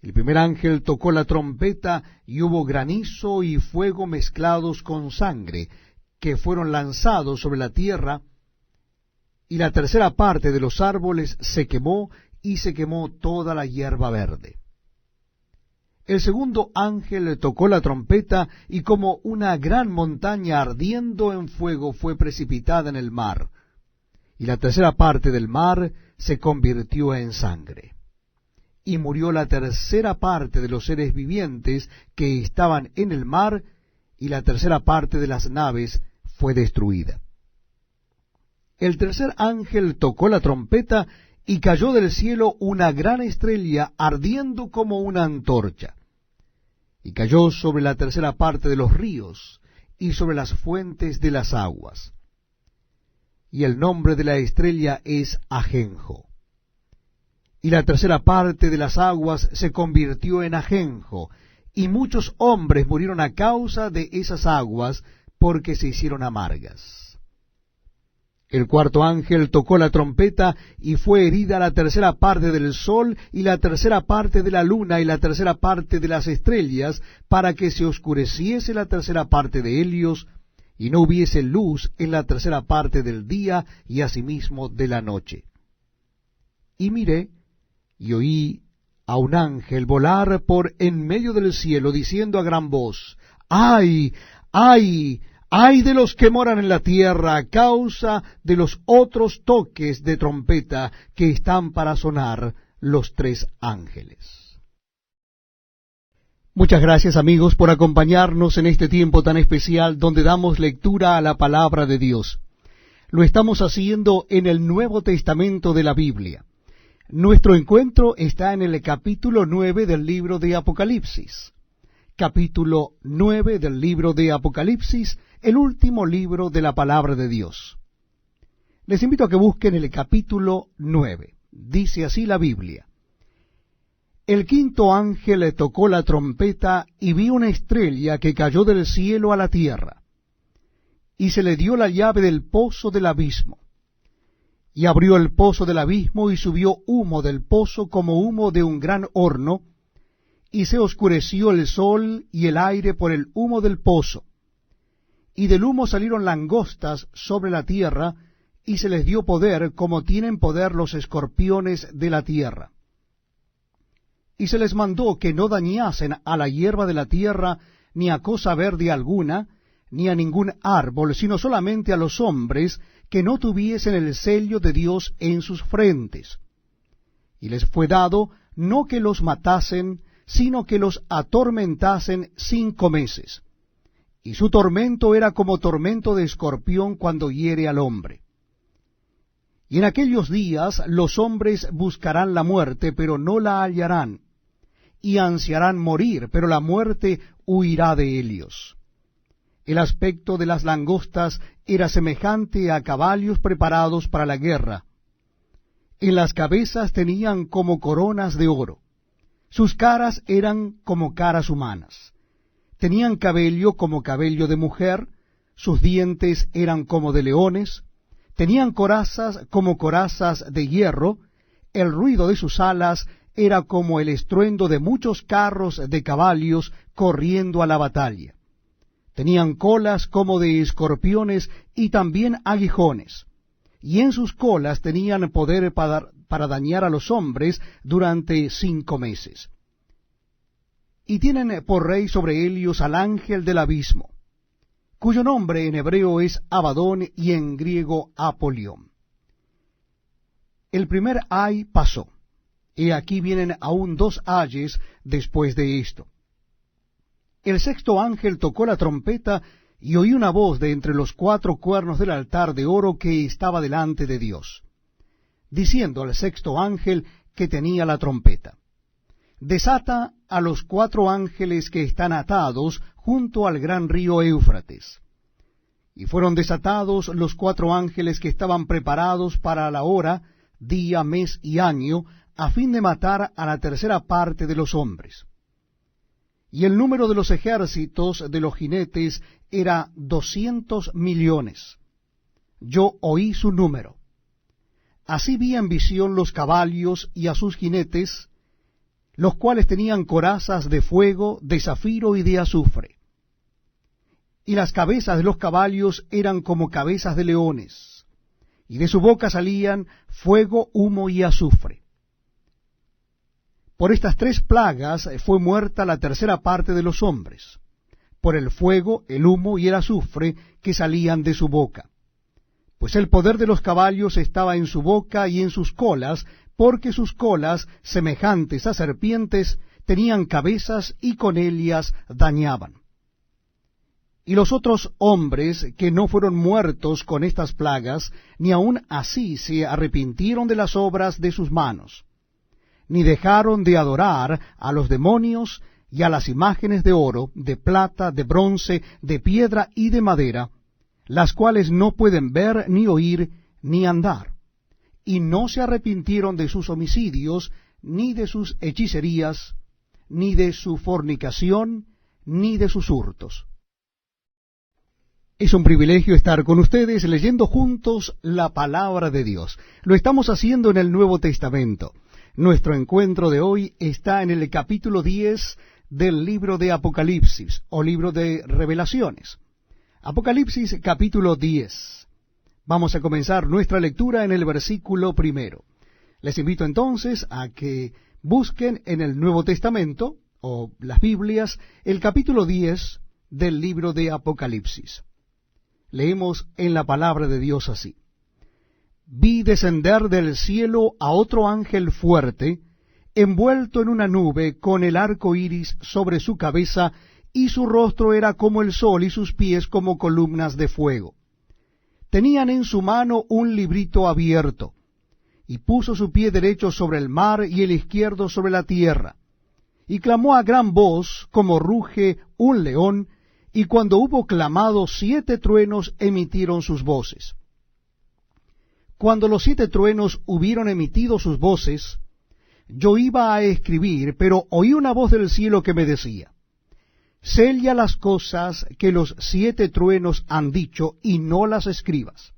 El primer ángel tocó la trompeta y hubo granizo y fuego mezclados con sangre, que fueron lanzados sobre la tierra, y la tercera parte de los árboles se quemó, y se quemó toda la hierba verde. El segundo ángel tocó la trompeta, y como una gran montaña ardiendo en fuego fue precipitada en el mar, y la tercera parte del mar se convirtió en sangre. Y murió la tercera parte de los seres vivientes que estaban en el mar, y la tercera parte de las naves fue destruida. El tercer ángel tocó la trompeta, y cayó del cielo una gran estrella ardiendo como una antorcha, y cayó sobre la tercera parte de los ríos, y sobre las fuentes de las aguas. Y el nombre de la estrella es Ajenjo. Y la tercera parte de las aguas se convirtió en ajenjo, y muchos hombres murieron a causa de esas aguas, porque se hicieron amargas. El cuarto ángel tocó la trompeta, y fue herida la tercera parte del sol, y la tercera parte de la luna, y la tercera parte de las estrellas, para que se oscureciese la tercera parte de ellos, y no hubiese luz en la tercera parte del día, y asimismo de la noche. Y miré, y oí a un ángel volar por en medio del cielo, diciendo a gran voz, ¡ay, ay, ay de los que moran en la tierra a causa de los otros toques de trompeta que están para sonar los 3 ángeles! Muchas gracias, amigos, por acompañarnos en este tiempo tan especial donde damos lectura a la palabra de Dios. Lo estamos haciendo en el Nuevo Testamento de la Biblia. Nuestro encuentro está en el capítulo 9 del libro de Apocalipsis. Capítulo 9 del libro de Apocalipsis, el último libro de la palabra de Dios. Les invito a que busquen el capítulo 9. Dice así la Biblia. El quinto ángel le tocó la trompeta y vi una estrella que cayó del cielo a la tierra, y se le dio la llave del pozo del abismo. Y abrió el pozo del abismo, y subió humo del pozo como humo de un gran horno, y se oscureció el sol y el aire por el humo del pozo. Y del humo salieron langostas sobre la tierra, y se les dio poder como tienen poder los escorpiones de la tierra. y se les mandó que no dañasen a la hierba de la tierra, ni a cosa verde alguna, ni a ningún árbol, sino solamente a los hombres que no tuviesen el sello de Dios en sus frentes. Y les fue dado no que los matasen, sino que los atormentasen 5 meses. Y su tormento era como tormento de escorpión cuando hiere al hombre. Y en aquellos días los hombres buscarán la muerte, pero no la hallarán, y ansiarán morir, pero la muerte huirá de ellos. El aspecto de las langostas era semejante a caballos preparados para la guerra. En las cabezas tenían como coronas de oro. Sus caras eran como caras humanas. Tenían cabello como cabello de mujer, sus dientes eran como de leones, tenían corazas como corazas de hierro, el ruido de sus alas era como el estruendo de muchos carros de caballos corriendo a la batalla. Tenían colas como de escorpiones y también aguijones, y en sus colas tenían poder para dañar a los hombres durante 5 meses. Y tienen por rey sobre ellos al ángel del abismo, cuyo nombre en hebreo es Abadón y en griego Apolión. El primer ay pasó, y aquí vienen aún 2 ayes después de esto. El 6º ángel tocó la trompeta, y oí una voz de entre los 4 cuernos del altar de oro que estaba delante de Dios, diciendo al 6º ángel que tenía la trompeta: desata a los 4 ángeles que están atados junto al gran río Éufrates. Y fueron desatados los 4 ángeles que estaban preparados para la hora, día, mes y año, a fin de matar a la 3ª parte de los hombres. Y el número de los ejércitos de los jinetes era 200 millones. Yo oí su número. Así vi en visión los caballos y a sus jinetes, los cuales tenían corazas de fuego, de zafiro y de azufre. Y las cabezas de los caballos eran como cabezas de leones, y de su boca salían fuego, humo y azufre. Por estas 3 plagas fue muerta la 3ª parte de los hombres, por el fuego, el humo y el azufre que salían de su boca. Pues el poder de los caballos estaba en su boca y en sus colas, porque sus colas, semejantes a serpientes, tenían cabezas y con ellas dañaban. Y los otros hombres que no fueron muertos con estas plagas, ni aun así se arrepintieron de las obras de sus manos, ni dejaron de adorar a los demonios y a las imágenes de oro, de plata, de bronce, de piedra y de madera, las cuales no pueden ver, ni oír, ni andar. Y no se arrepintieron de sus homicidios, ni de sus hechicerías, ni de su fornicación, ni de sus hurtos. Es un privilegio estar con ustedes leyendo juntos la palabra de Dios. Lo estamos haciendo en el Nuevo Testamento. Nuestro encuentro de hoy está en el capítulo 10 del libro de Apocalipsis, o libro de Revelaciones. Apocalipsis capítulo 10. Vamos a comenzar nuestra lectura en el versículo 1. Les invito entonces a que busquen en el Nuevo Testamento, o las Biblias, el capítulo 10 del libro de Apocalipsis. Leemos en la palabra de Dios así: vi descender del cielo a otro ángel fuerte, envuelto en una nube, con el arco iris sobre su cabeza, y su rostro era como el sol, y sus pies como columnas de fuego. Tenían en su mano un librito abierto, y puso su pie derecho sobre el mar y el izquierdo sobre la tierra, y clamó a gran voz, como ruge un león, y cuando hubo clamado, 7 truenos emitieron sus voces. Cuando los 7 truenos hubieron emitido sus voces, yo iba a escribir, pero oí una voz del cielo que me decía: sella las cosas que los 7 truenos han dicho, y no las escribas.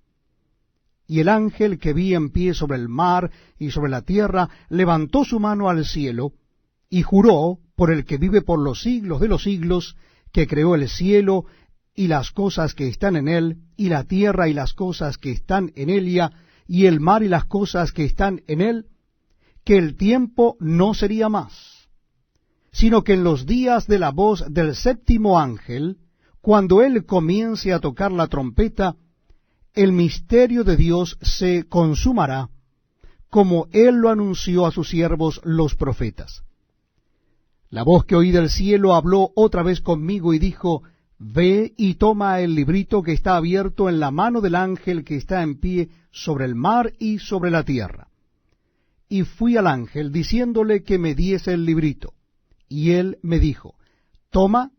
Y el ángel que vi en pie sobre el mar y sobre la tierra levantó su mano al cielo, y juró por el que vive por los siglos de los siglos, que creó el cielo y las cosas que están en él, y la tierra y las cosas que están en ella, y el mar y las cosas que están en él, que el tiempo no sería más, sino que en los días de la voz del séptimo ángel, cuando él comience a tocar la trompeta, el misterio de Dios se consumará, como él lo anunció a sus siervos los profetas. La voz que oí del cielo habló otra vez conmigo y dijo: Ve y toma el librito que está abierto en la mano del ángel que está en pie sobre el mar y sobre la tierra. Y fui al ángel diciéndole que me diese el librito. Y él me dijo: Toma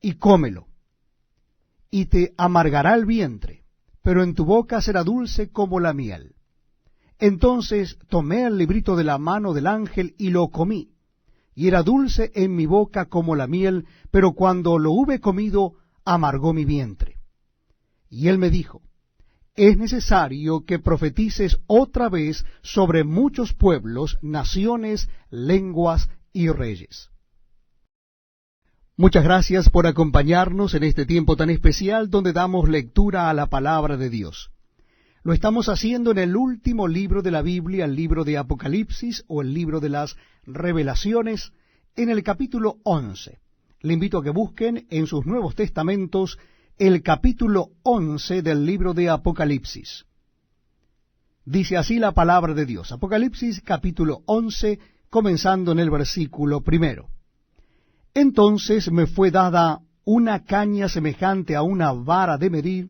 y cómelo, y te amargará el vientre, pero en tu boca será dulce como la miel. Entonces tomé el librito de la mano del ángel y lo comí, y era dulce en mi boca como la miel, pero cuando lo hube comido, amargó mi vientre. Y él me dijo: Es necesario que profetices otra vez sobre muchos pueblos, naciones, lenguas y reyes. Muchas gracias por acompañarnos en este tiempo tan especial donde damos lectura a la palabra de Dios. Lo estamos haciendo en el último libro de la Biblia, el libro de Apocalipsis o el libro de las Revelaciones, en el capítulo 11. Le invito a que busquen en sus Nuevos Testamentos el capítulo 11 del libro de Apocalipsis. Dice así la palabra de Dios. Apocalipsis capítulo 11, comenzando en el versículo 1. Entonces me fue dada una caña semejante a una vara de medir,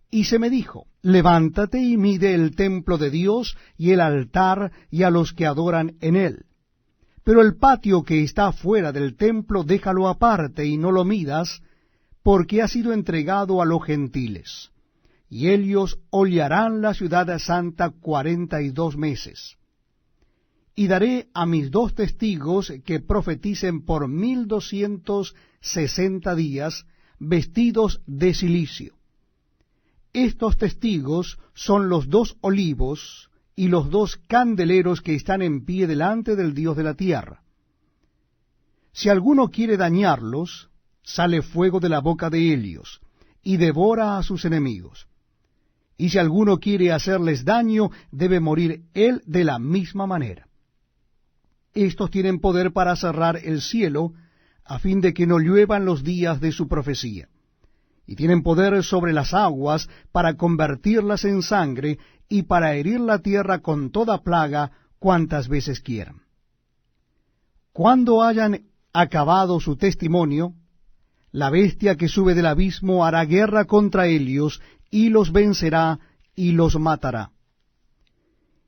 y se me dijo: Levántate y mide el templo de Dios y el altar y a los que adoran en él. Pero el patio que está fuera del templo déjalo aparte y no lo midas, porque ha sido entregado a los gentiles. Y ellos hollarán la ciudad santa 42 meses. Y daré a mis 2 testigos que profeticen por 1260 días, vestidos de cilicio. Estos testigos son los 2 olivos y los 2 candeleros que están en pie delante del Dios de la tierra. Si alguno quiere dañarlos, sale fuego de la boca de ellos, y devora a sus enemigos. Y si alguno quiere hacerles daño, debe morir él de la misma manera. Estos tienen poder para cerrar el cielo, a fin de que no lluevan los días de su profecía. Y tienen poder sobre las aguas para convertirlas en sangre, y para herir la tierra con toda plaga cuantas veces quieran. Cuando hayan acabado su testimonio, la bestia que sube del abismo hará guerra contra ellos, y los vencerá, y los matará.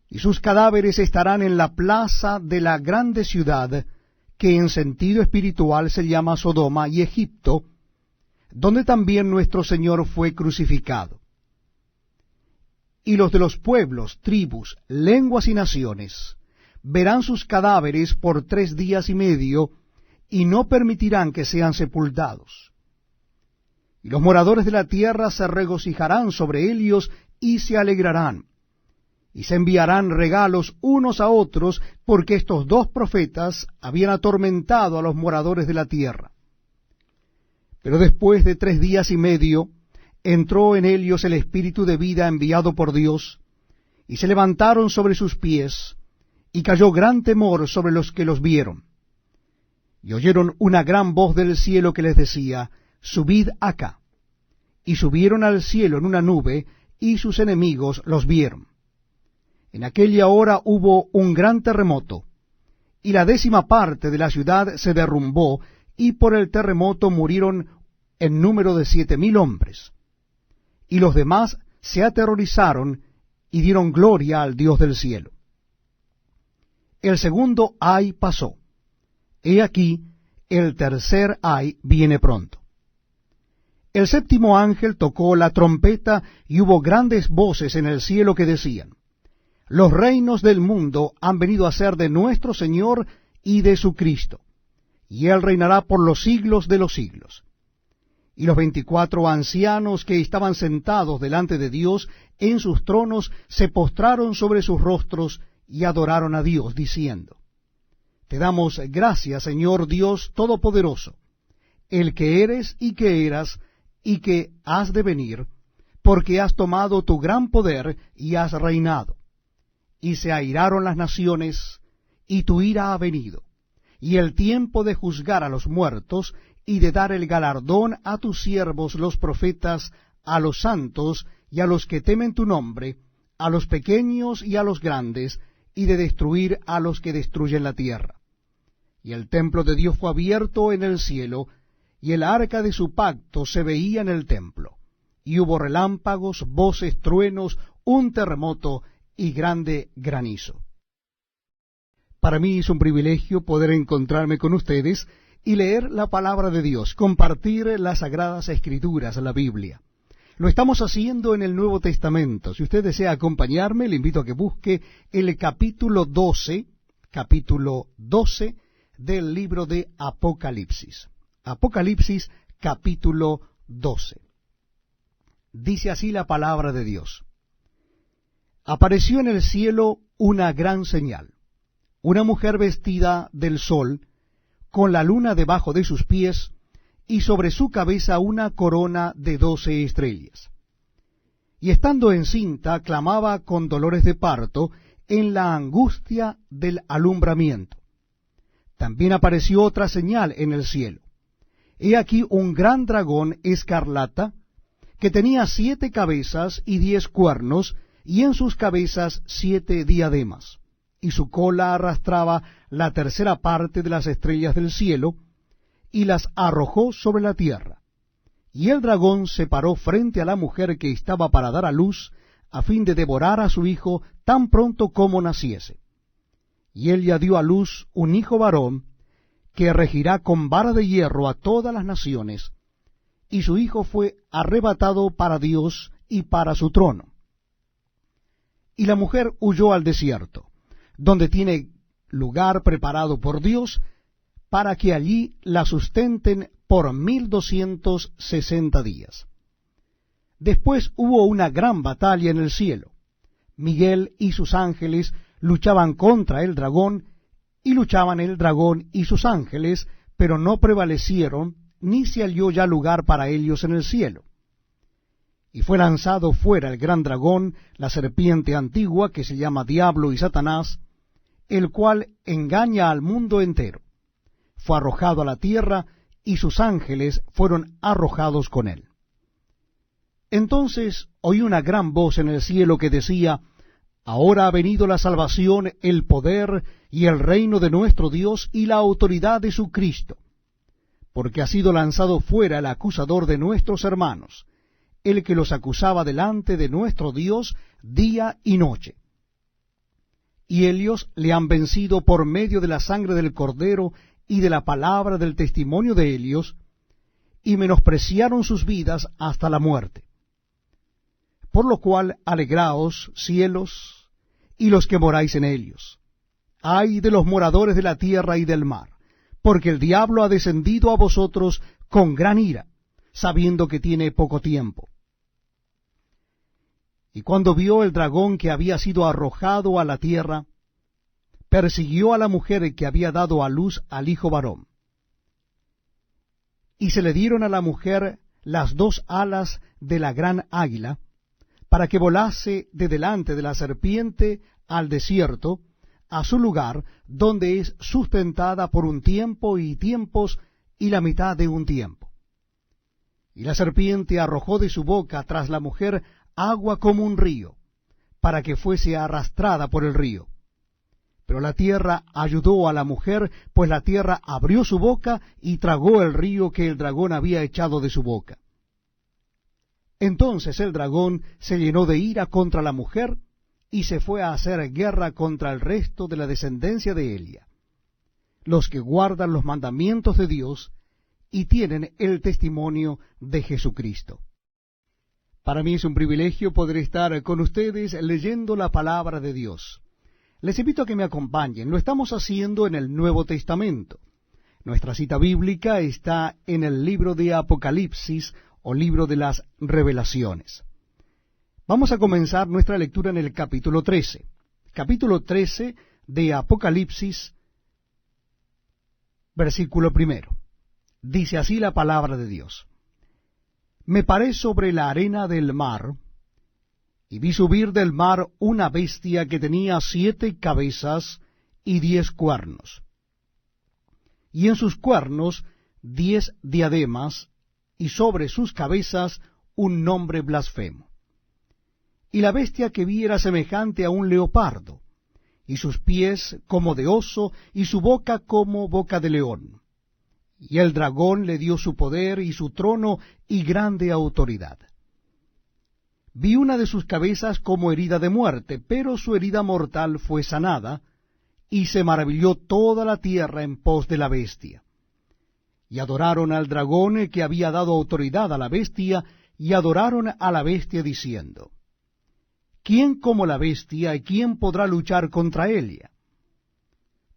Y sus cadáveres estarán en la plaza de la grande ciudad, que en sentido espiritual se llama Sodoma y Egipto, donde también nuestro Señor fue crucificado. Y los de los pueblos, tribus, lenguas y naciones verán sus cadáveres por 3 días y medio, y no permitirán que sean sepultados. Y los moradores de la tierra se regocijarán sobre ellos y se alegrarán, y se enviarán regalos unos a otros, porque estos 2 profetas habían atormentado a los moradores de la tierra. Pero después de 3 días y medio, entró en ellos el espíritu de vida enviado por Dios, y se levantaron sobre sus pies, y cayó gran temor sobre los que los vieron. Y oyeron una gran voz del cielo que les decía: Subid acá. Y subieron al cielo en una nube, y sus enemigos los vieron. En aquella hora hubo un gran terremoto, y la 10ª parte de la ciudad se derrumbó, y por el terremoto murieron en número de 7,000 hombres. Y los demás se aterrorizaron y dieron gloria al Dios del cielo. El segundo ay pasó. He aquí, el tercer ay viene pronto. El 7º ángel tocó la trompeta, y hubo grandes voces en el cielo que decían: Los reinos del mundo han venido a ser de nuestro Señor y de su Cristo, y Él reinará por los siglos de los siglos. Y los 24 ancianos que estaban sentados delante de Dios en sus tronos se postraron sobre sus rostros y adoraron a Dios, diciendo: Te damos gracias, Señor Dios Todopoderoso, el que eres y que eras y que has de venir, porque has tomado tu gran poder y has reinado. Y se airaron las naciones, y tu ira ha venido, y el tiempo de juzgar a los muertos, y de dar el galardón a tus siervos los profetas, a los santos y a los que temen tu nombre, a los pequeños y a los grandes, y de destruir a los que destruyen la tierra. Y el templo de Dios fue abierto en el cielo, y el arca de su pacto se veía en el templo. Y hubo relámpagos, voces, truenos, un terremoto y grande granizo. Para mí es un privilegio poder encontrarme con ustedes y leer la palabra de Dios, compartir las Sagradas Escrituras, la Biblia. Lo estamos haciendo en el Nuevo Testamento. Si usted desea acompañarme, le invito a que busque el capítulo 12 del libro de Apocalipsis. Apocalipsis, capítulo 12. Dice así la palabra de Dios. Apareció en el cielo una gran señal, una mujer vestida del sol, con la luna debajo de sus pies, y sobre su cabeza una corona de 12 estrellas. Y estando encinta, clamaba con dolores de parto en la angustia del alumbramiento. También apareció otra señal en el cielo. He aquí un gran dragón escarlata, que tenía 7 cabezas y 10 cuernos, y en sus cabezas 7 diademas. Y su cola arrastraba la tercera parte de las estrellas del cielo, y las arrojó sobre la tierra. Y el dragón se paró frente a la mujer que estaba para dar a luz, a fin de devorar a su hijo tan pronto como naciese. Y ella dio a luz un hijo varón, que regirá con vara de hierro a todas las naciones, y su hijo fue arrebatado para Dios y para su trono. Y la mujer huyó al desierto, donde tiene lugar preparado por Dios, para que allí la sustenten por 1260 días. Después hubo una gran batalla en el cielo. Miguel y sus ángeles luchaban contra el dragón, y luchaban el dragón y sus ángeles, pero no prevalecieron, ni se halló ya lugar para ellos en el cielo. Y fue lanzado fuera el gran dragón, la serpiente antigua, que se llama Diablo y Satanás, el cual engaña al mundo entero. Fue arrojado a la tierra, y sus ángeles fueron arrojados con él. Entonces oí una gran voz en el cielo que decía: Ahora ha venido la salvación, el poder y el reino de nuestro Dios y la autoridad de su Cristo, porque ha sido lanzado fuera el acusador de nuestros hermanos, el que los acusaba delante de nuestro Dios día y noche. Y ellos le han vencido por medio de la sangre del Cordero y de la palabra del testimonio de ellos, y menospreciaron sus vidas hasta la muerte. Por lo cual, alegraos, cielos, y los que moráis en ellos. Ay de los moradores de la tierra y del mar, porque el diablo ha descendido a vosotros con gran ira, sabiendo que tiene poco tiempo. Y cuando vio el dragón que había sido arrojado a la tierra, persiguió a la mujer que había dado a luz al hijo varón. Y se le dieron a la mujer las 2 alas de la gran águila, para que volase de delante de la serpiente al desierto, a su lugar, donde es sustentada por un tiempo y tiempos y la mitad de un tiempo. Y la serpiente arrojó de su boca tras la mujer agua como un río, para que fuese arrastrada por el río. Pero la tierra ayudó a la mujer, pues la tierra abrió su boca y tragó el río que el dragón había echado de su boca. Entonces el dragón se llenó de ira contra la mujer, y se fue a hacer guerra contra el resto de la descendencia de Elia, los que guardan los mandamientos de Dios y tienen el testimonio de Jesucristo. Para mí es un privilegio poder estar con ustedes leyendo la palabra de Dios. Les invito a que me acompañen. Lo estamos haciendo en el Nuevo Testamento. Nuestra cita bíblica está en el libro de Apocalipsis, o libro de las Revelaciones. Vamos a comenzar nuestra lectura en el capítulo 13. Capítulo 13 de Apocalipsis, versículo 1. Dice así la palabra de Dios. Me paré sobre la arena del mar, y vi subir del mar una bestia que tenía 7 cabezas y 10 cuernos. y en sus cuernos 10 diademas, y sobre sus cabezas un nombre blasfemo. Y la bestia que vi era semejante a un leopardo, y sus pies como de oso, y su boca como boca de león. Y el dragón le dio su poder y su trono y grande autoridad. Vi una de sus cabezas como herida de muerte, pero su herida mortal fue sanada, y se maravilló toda la tierra en pos de la bestia. Y adoraron al dragón que había dado autoridad a la bestia, y adoraron a la bestia diciendo, ¿quién como la bestia y quién podrá luchar contra ella?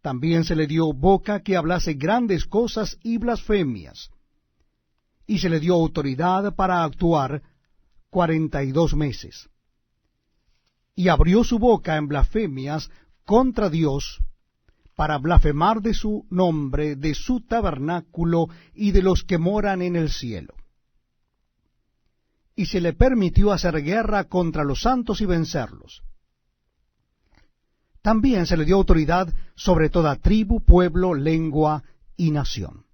También se le dio boca que hablase grandes cosas y blasfemias, y se le dio autoridad para actuar 42 meses. Y abrió su boca en blasfemias contra Dios, para blasfemar de su nombre, de su tabernáculo y de los que moran en el cielo. Y se le permitió hacer guerra contra los santos y vencerlos. También se le dio autoridad sobre toda tribu, pueblo, lengua y nación.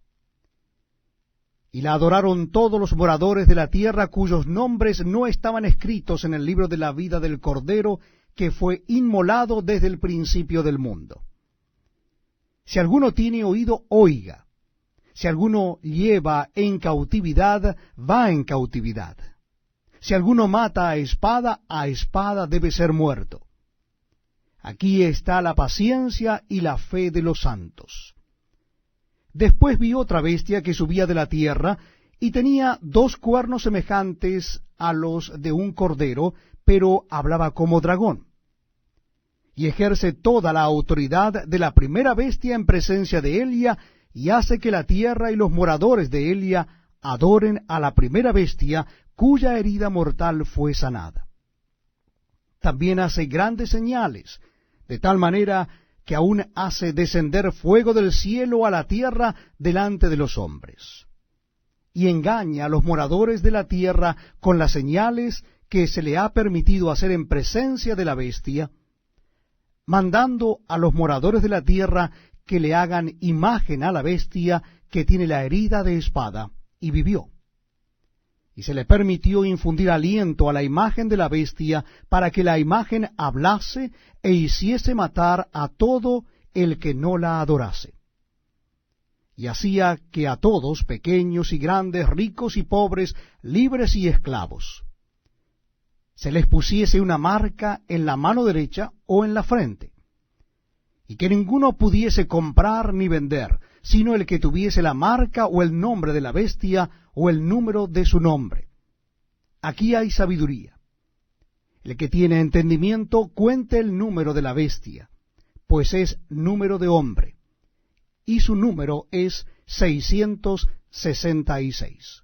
Y la adoraron todos los moradores de la tierra cuyos nombres no estaban escritos en el libro de la vida del Cordero, que fue inmolado desde el principio del mundo. Si alguno tiene oído, oiga. Si alguno lleva en cautividad, va en cautividad. Si alguno mata a espada debe ser muerto. Aquí está la paciencia y la fe de los santos. Después vi otra bestia que subía de la tierra, y tenía 2 cuernos semejantes a los de un cordero, pero hablaba como dragón. Y ejerce toda la autoridad de la primera bestia en presencia de Elia, y hace que la tierra y los moradores de Elia adoren a la primera bestia, cuya herida mortal fue sanada. También hace grandes señales, de tal manera que aún hace descender fuego del cielo a la tierra delante de los hombres. Y engaña a los moradores de la tierra con las señales que se le ha permitido hacer en presencia de la bestia, mandando a los moradores de la tierra que le hagan imagen a la bestia que tiene la herida de espada, y vivió. Y se le permitió infundir aliento a la imagen de la bestia, para que la imagen hablase e hiciese matar a todo el que no la adorase. Y hacía que a todos, pequeños y grandes, ricos y pobres, libres y esclavos, se les pusiese una marca en la mano derecha o en la frente, y que ninguno pudiese comprar ni vender, sino el que tuviese la marca o el nombre de la bestia o el número de su nombre. Aquí hay sabiduría. El que tiene entendimiento cuente el número de la bestia, pues es número de hombre, y su número es 666.